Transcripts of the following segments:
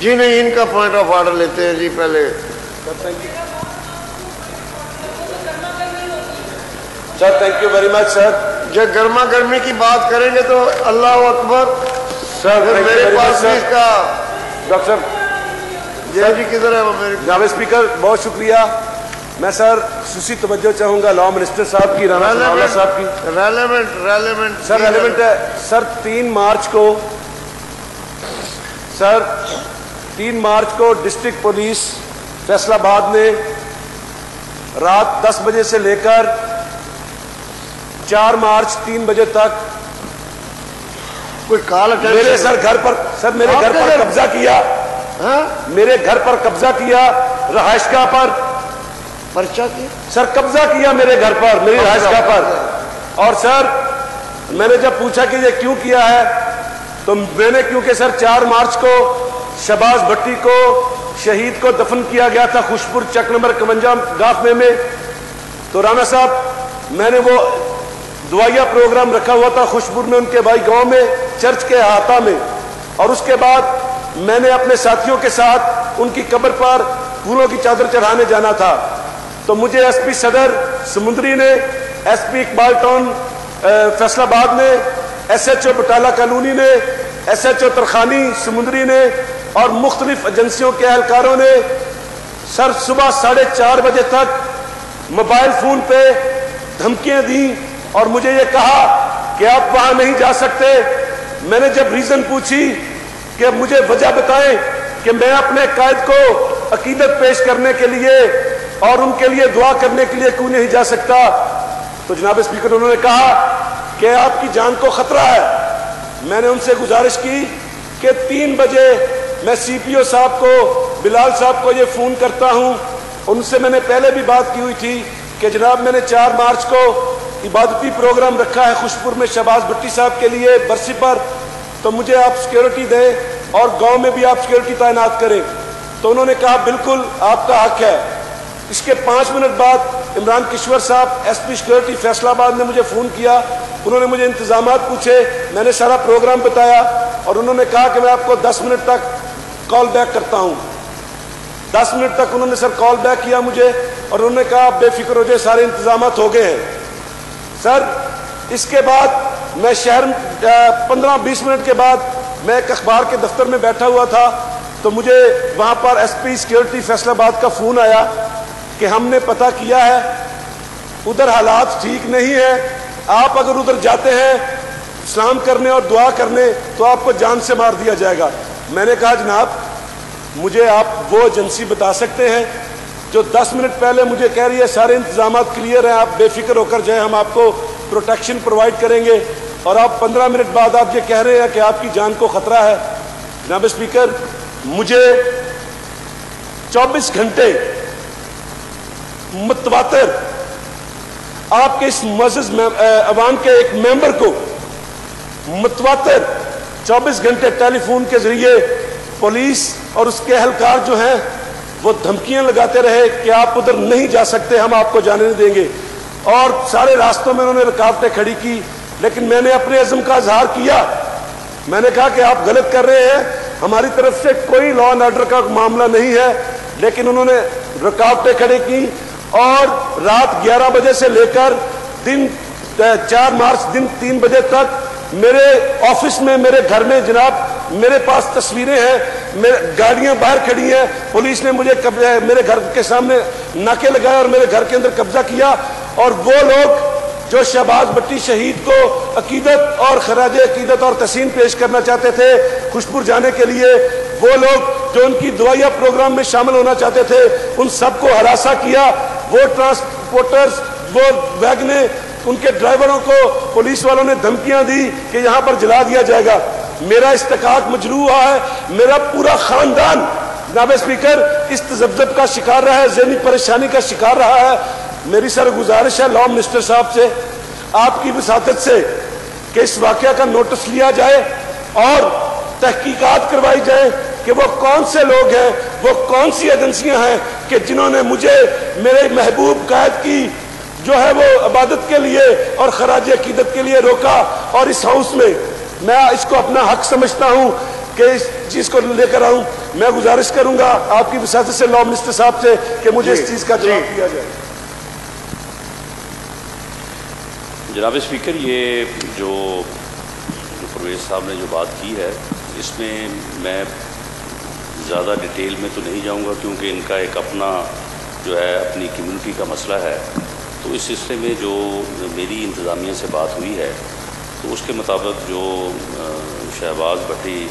جی نہیں، ان کا point of order لیتے ہیں جی پہلے. Sir thank you very much sir. جب گرما گرمی کی بات کریں گے تو اللہ اکبر. سر میرے پاس بھی اس کا ڈاکٹر جی کدھر ہے وہ میرے جناب اسپیکر بہت شکریہ. میں سر خصوصی توجہ چاہوں گا لا منسٹر صاحب کی، رانا ثناء اللہ صاحب کی. ریلیونٹ سر ریلیونٹ ہے سر. 3 مارچ کو ڈسٹرکٹ پولیس فیصل آباد نے رات 10 بجے سے لے کر 4 مارچ 3 بجے تک کوئی کال میرے گھر پر قبضہ کیا. میرے گھر پر قبضہ کیا، رہائش گاہ پر پرچہ کیا سر. قبضہ کیا میرے گھر پر، میری رہائش گاہ پر. اور سر میں نے جب پوچھا کہ یہ کیوں کیا ہے تو میں نے کیونکہ سر 4 مارچ کو شہباز بھٹی کو شہید کو دفن کیا گیا تھا خوشپور چک نمبر 51 گافے میں. تو رانا صاحب میں نے وہ دعائیہ پروگرام رکھا ہوا تھا خوشپور میں، ان کے بھائی گاؤں میں چرچ کے احاطہ میں. اور اس کے بعد میں نے اپنے ساتھیوں کے ساتھ ان کی قبر پر پھولوں کی چادر چڑھانے جانا تھا. تو مجھے ایس پی صدر سمندری نے، S P Iqbal town Faisal آباد نے، ایس ایچ او بٹالہ کالونی نے، ایس ایچ او ترخانی سمندری نے اور مختلف ایجنسیوں کے اہلکاروں نے سر صبح 4:30 بجے تک موبائل فون پہ دھمکیاں دیں اور مجھے یہ کہا کہ آپ وہاں نہیں جا سکتے. میں نے جب ریزن پوچھی کہ مجھے وجہ بتائیں کہ میں اپنے قائد کو عقیدت پیش کرنے کے لیے اور ان کے لیے دعا کرنے کے لیے کیوں نہیں جا سکتا، تو جناب اسپیکر انہوں نے کہا کہ آپ کی جان کو خطرہ ہے. میں نے ان سے گزارش کی کہ 3 بجے میں سی پی او صاحب کو، بلال صاحب کو یہ فون کرتا ہوں. ان سے میں نے پہلے بھی بات کی ہوئی تھی کہ جناب میں نے 4 مارچ کو عبادتی پروگرام رکھا ہے خوشپور میں شہباز بھٹی صاحب کے لیے برسی پر، تو مجھے آپ سیکیورٹی دیں اور گاؤں میں بھی آپ سیکیورٹی تعینات کریں. تو انہوں نے کہا بالکل آپ کا حق ہے. اس کے 5 منٹ بعد عمران کشور صاحب ایس پی سیکیورٹی فیصل آباد نے مجھے فون کیا. انہوں نے مجھے انتظامات پوچھے، میں نے سارا پروگرام بتایا اور انہوں نے کہا کہ میں آپ کو 10 منٹ تک کال بیک کرتا ہوں. 10 منٹ تک انہوں نے سر کال بیک کیا مجھے اور انہوں نے کہا آپ بے فکر ہو جائے، سارے انتظامات ہو گئے ہیں. سر اس کے بعد میں شہر 15-20 منٹ کے بعد میں ایک اخبار کے دفتر میں بیٹھا ہوا تھا تو مجھے وہاں پر ایس پی سیکیورٹی فیصل آباد کا فون آیا کہ ہم نے پتہ کیا ہے ادھر حالات ٹھیک نہیں ہیں، آپ اگر ادھر جاتے ہیں سلام کرنے اور دعا کرنے تو آپ کو جان سے مار دیا جائے گا. میں نے کہا جناب مجھے آپ وہ ایجنسی بتا سکتے ہیں جو 10 منٹ پہلے مجھے کہہ رہی ہے سارے انتظامات کلیئر ہیں، آپ بے فکر ہو کر جائیں، ہم آپ کو پروٹیکشن پرووائڈ کریں گے، اور آپ 15 منٹ بعد آپ یہ کہہ رہے ہیں کہ آپ کی جان کو خطرہ ہے. جناب اسپیکر مجھے 24 گھنٹے متواتر آپ کے اس معزز عوام کے ایک ممبر کو متواتر 24 گھنٹے ٹیلی فون کے ذریعے پولیس اور اس کے اہلکار جو ہیں وہ دھمکیاں لگاتے رہے کہ آپ ادھر نہیں جا سکتے، ہم آپ کو جانے نہیں دیں گے. اور سارے راستوں میں انہوں نے رکاوٹیں کھڑی کی، لیکن میں نے اپنے عزم کا اظہار کیا. میں نے کہا کہ آپ غلط کر رہے ہیں، ہماری طرف سے کوئی لا اینڈ آرڈر کا معاملہ نہیں ہے. لیکن انہوں نے رکاوٹیں کھڑی کی اور رات 11 بجے سے لے کر دن 4 مارچ دن 3 بجے تک میرے آفس میں، میرے گھر میں جناب میرے پاس تصویریں ہیں، گاڑیاں باہر کھڑی ہیں، پولیس نے مجھے میرے گھر کے سامنے ناکے لگائے اور میرے گھر کے اندر قبضہ کیا. اور وہ لوگ جو شہباز بھٹی شہید کو عقیدت اور خراج عقیدت اور تحسین پیش کرنا چاہتے تھے خوشپور جانے کے لیے، وہ لوگ جو ان کی دعائیہ پروگرام میں شامل ہونا چاہتے تھے، ان سب کو ہراساں کیا. وہ ٹرانسپورٹرز، وہ ویگنیں، ان کے ڈرائیوروں کو پولیس والوں نے دھمکیاں دی کہ یہاں پر جلا دیا جائے گا. میرا استحقاق مجروح ہوا ہے، میرا پورا خاندان جناب اسپیکر اس تذبذب کا شکار رہا ہے، ذہنی پریشانی کا شکار رہا ہے. میری سر گزارش ہے لا منسٹر صاحب سے، آپ کی وساطت سے، کہ اس واقعہ کا نوٹس لیا جائے اور تحقیقات کروائی جائے کہ وہ کون سے لوگ ہیں، وہ کون سی ایجنسیاں ہیں کہ جنہوں نے مجھے میرے محبوب قائد کی جو ہے وہ عبادت کے لیے اور خراج عقیدت کے لیے روکا. اور اس ہاؤس میں میں اس کو اپنا حق سمجھتا ہوں کہ اس چیز کو لے کر آؤں. میں گزارش کروں گا آپ کی وساطت سے لا منسٹر صاحب سے کہ مجھے اس چیز کا جواب دیا جائے. جناب اسپیکر، یہ جو پرویز صاحب نے جو بات کی ہے اس میں میں زیادہ ڈیٹیل میں تو نہیں جاؤں گا، کیونکہ ان کا ایک اپنا جو ہے اپنی کمیونٹی کا مسئلہ ہے. تو اس سلسلے میں جو میری انتظامیہ سے بات ہوئی ہے تو اس کے مطابق جو شہباز بھٹی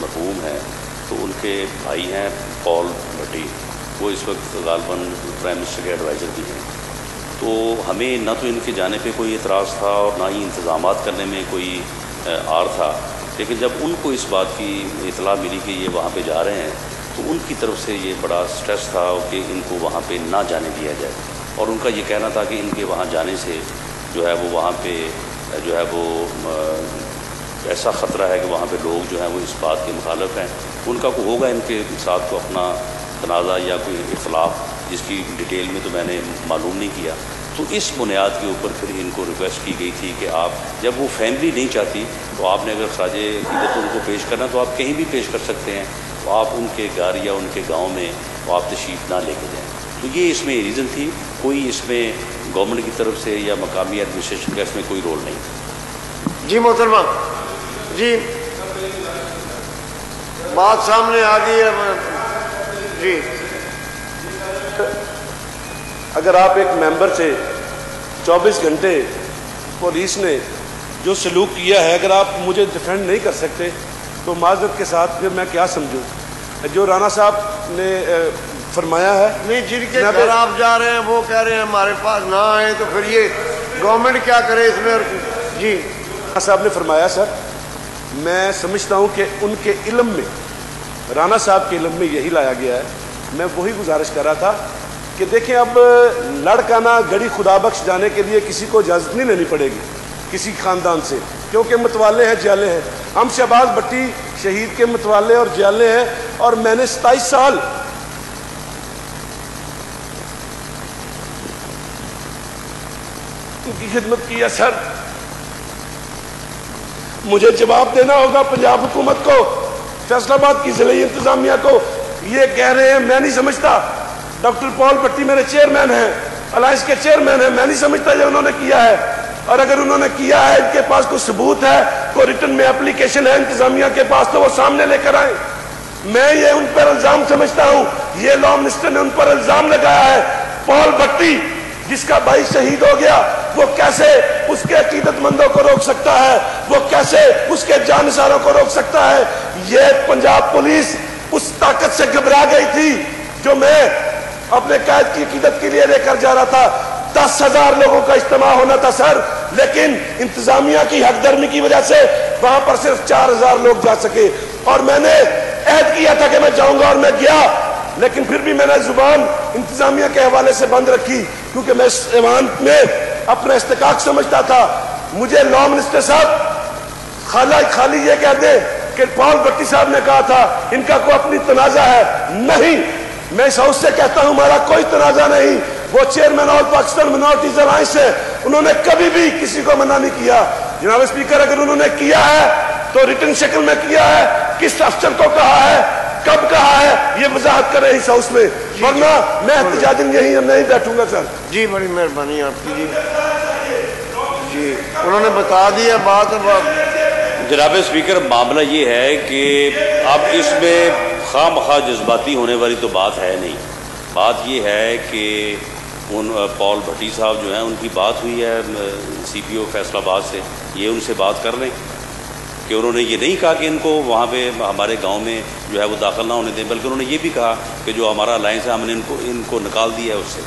مرحوم ہیں تو ان کے بھائی ہیں پال بھٹی، وہ اس وقت غالباً پرائم منسٹر کے ایڈوائزر بھی ہیں. تو ہمیں نہ تو ان کے جانے پہ کوئی اعتراض تھا اور نہ ہی انتظامات کرنے میں کوئی آر تھا، لیکن جب ان کو اس بات کی اطلاع ملی کہ یہ وہاں پہ جا رہے ہیں تو ان کی طرف سے یہ بڑا سٹریس تھا کہ ان کو وہاں پہ نہ جانے دیا جائے، اور ان کا یہ کہنا تھا کہ ان کے وہاں جانے سے جو ہے وہ وہاں پہ جو ہے وہ ایسا خطرہ ہے کہ وہاں پہ لوگ جو ہیں وہ اس بات کے مخالف ہیں. ان کا کوئی ہوگا ان کے ساتھ کو اپنا تنازع یا کوئی اختلاف، جس کی ڈیٹیل میں تو میں نے معلوم نہیں کیا. تو اس بنیاد کے اوپر پھر ان کو ریکویسٹ کی گئی تھی کہ آپ جب وہ فیملی نہیں چاہتی تو آپ نے اگر خراج عقیدت ان کو پیش کرنا تو آپ کہیں بھی پیش کر سکتے ہیں، تو آپ ان کے گھر یا ان کے گاؤں میں وہ آپ تشریف نہ لے کے جائیں. تو یہ اس میں ریزن تھی، کوئی اس میں گورنمنٹ کی طرف سے یا مقامی ایڈمنسٹریشن کا اس میں کوئی رول نہیں. جی محترمہ، جی بات سامنے آ گئی ہے. جی اگر آپ ایک ممبر سے 24 گھنٹے پولیس نے جو سلوک کیا ہے اگر آپ مجھے ڈیفینڈ نہیں کر سکتے تو معذرت کے ساتھ پھر میں کیا سمجھوں. جو رانا صاحب نے فرمایا ہے نہیں، جن کے گھر آپ جا رہے ہیں وہ کہہ رہے ہیں ہمارے پاس نہ آئے تو پھر یہ گورنمنٹ کیا کرے اس میں. جی رانا صاحب نے فرمایا سر، میں سمجھتا ہوں کہ ان کے علم میں، رانا صاحب کے علم میں یہی لایا گیا ہے. میں وہی گزارش کر رہا تھا کہ دیکھیں اب لڑکانا گڑی خدا بخش جانے کے لیے کسی کو اجازت نہیں لینی پڑے گی کسی خاندان سے، کیونکہ متوالے ہیں، جیالے ہیں. ہم شہباز بھٹی شہید کے متوالے اور جیالے ہیں، اور میں نے 27 سال کی خدمت کی ہے سر. مجھے جواب دینا ہوگا پنجاب حکومت کو، فیصل آباد کی ضلعی انتظامیہ کو. یہ کہہ رہے ہیں، میں نہیں سمجھتا. ڈاکٹر پال بھٹی میرے چیئرمین ہیں، الائنس کے چیئرمین ہیں، میں نہیں سمجھتا یہ انہوں نے کیا ہے. اور اگر انہوں نے کیا ہے، ان کے پاس کوئی ثبوت ہے، کوئی ریٹن میں اپلیکیشن ہے انتظامیہ کے پاس، تو وہ سامنے لے کر آئیں. میں یہ ان پر الزام سمجھتا ہوں، یہ لا منسٹر نے ان پر الزام لگایا ہے. پال بھٹی جس کا بھائی شہید ہو گیا، وہ کیسے اس کے عقیدت مندوں کو روک سکتا ہے، وہ کیسے اس کے جانثاروں کو روک سکتا ہے. یہ پنجاب پولیس اس طاقت سے گھبرا گئی تھی جو میں اپنے قائد کی عقیدت کے لیے لے کر جا رہا تھا. 10,000 لوگوں کا اجتماع ہونا تھا سر، لیکن انتظامیہ کی حق درمی کی وجہ سے وہاں پر صرف 4,000 لوگ جا سکے. اور میں نے عہد کیا تھا کہ میں جاؤں گا، اور میں گیا، لیکن پھر بھی میں نے زبان انتظامیہ کے حوالے سے بند رکھی، کیونکہ میں اس ایوان میں اپنا استحقاق سمجھتا تھا. مجھے لا منسٹر صاحب خالی یہ کہہ دے کہ پال بھٹی صاحب نے کہا تھا ان کا کوئی اپنی تنازع ہے. نہیں، میں اس ہاؤس سے کہتا ہوں ہمارا کوئی تنازع نہیں. وہ چیئرمین آل پاکستان منارٹیز الائنس ہے، انہوں نے کبھی بھی کسی کو منع نہیں کیا. جناب اسپیکر، اگر انہوں نے کیا ہے تو ریٹن شکل میں کیا ہے، کس افسر کو کہا ہے، کب کہا ہے، یہ وضاحت کرے اس ہاؤس میں، ورنہ میں احتجاجاً یہیں نہیں بیٹھوں گا سر. جی بڑی مہربانی آپ کی. جی انہوں نے بتا دیا بات. جناب اسپیکر، معاملہ یہ ہے کہ اب اس میں خواہ مخواہ جذباتی ہونے والی تو بات ہے نہیں. بات یہ ہے کہ ان پال بھٹی صاحب جو ہیں ان کی بات ہوئی ہے سی پی او فیصل آباد سے، یہ ان سے بات کر لیں کہ انہوں نے یہ نہیں کہا کہ ان کو وہاں پہ ہمارے گاؤں میں جو ہے وہ داخل نہ ہونے دیں، بلکہ انہوں نے یہ بھی کہا کہ جو ہمارا الائنس ہے ہم نے ان کو نکال دیا ہے اس سے.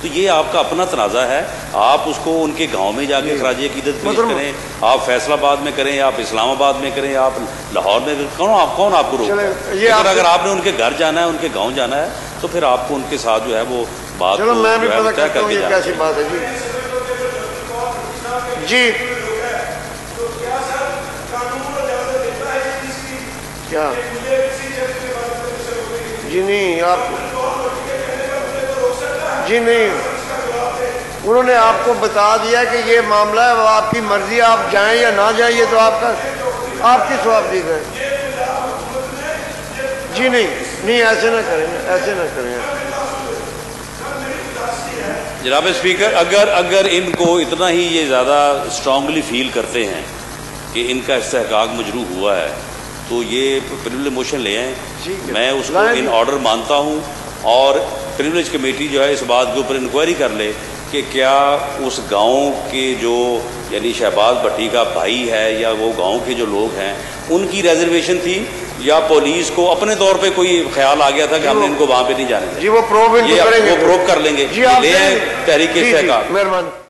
تو یہ آپ کا اپنا تنازع ہے، آپ اس کو ان کے گاؤں میں جا کے خراج عقیدت پیش کریں، آپ فیصل آباد میں کریں، آپ اسلام آباد میں کریں، آپ لاہور میں کریں، کون آپ کو روکتا ہے؟ اگر آپ نے ان کے گھر جانا ہے، ان کے گاؤں جانا ہے، تو پھر آپ کو ان کے ساتھ جو ہے وہ بات چلو میں بھی پتہ کرتا ہوں یہ کیسی بات ہے. جی کیا جی نہیں آپ جی نہیں، انہوں نے آپ کو بتا دیا کہ یہ معاملہ ہے، وہ آپ کی مرضی، آپ جائیں یا نہ جائیں، یہ تو آپ کی ثوابدید ہے. جی نہیں ایسے نہ کریں، ایسے نہ کریں. جناب اسپیکر، اگر ان کو اتنا ہی یہ زیادہ اسٹرانگلی فیل کرتے ہیں کہ ان کا استحقاق مجروح ہوا ہے تو یہ پریویلیج موشن لے آئیں. میں اس کو ان آرڈر مانتا ہوں، اور پریویلیج کمیٹی جو ہے اس بات کے اوپر انکوائری کر لے کہ کیا اس گاؤں کے جو یعنی شہباز بھٹی کا بھائی ہے یا وہ گاؤں کے جو لوگ ہیں ان کی ریزرویشن تھی، یا پولیس کو اپنے طور پہ کوئی خیال آ گیا تھا کہ ہم نے ان کو وہاں پہ نہیں جانے دیں. جی وہ پروو کر لیں گے. لے آئیں تحریک استحقاق. مہربانی.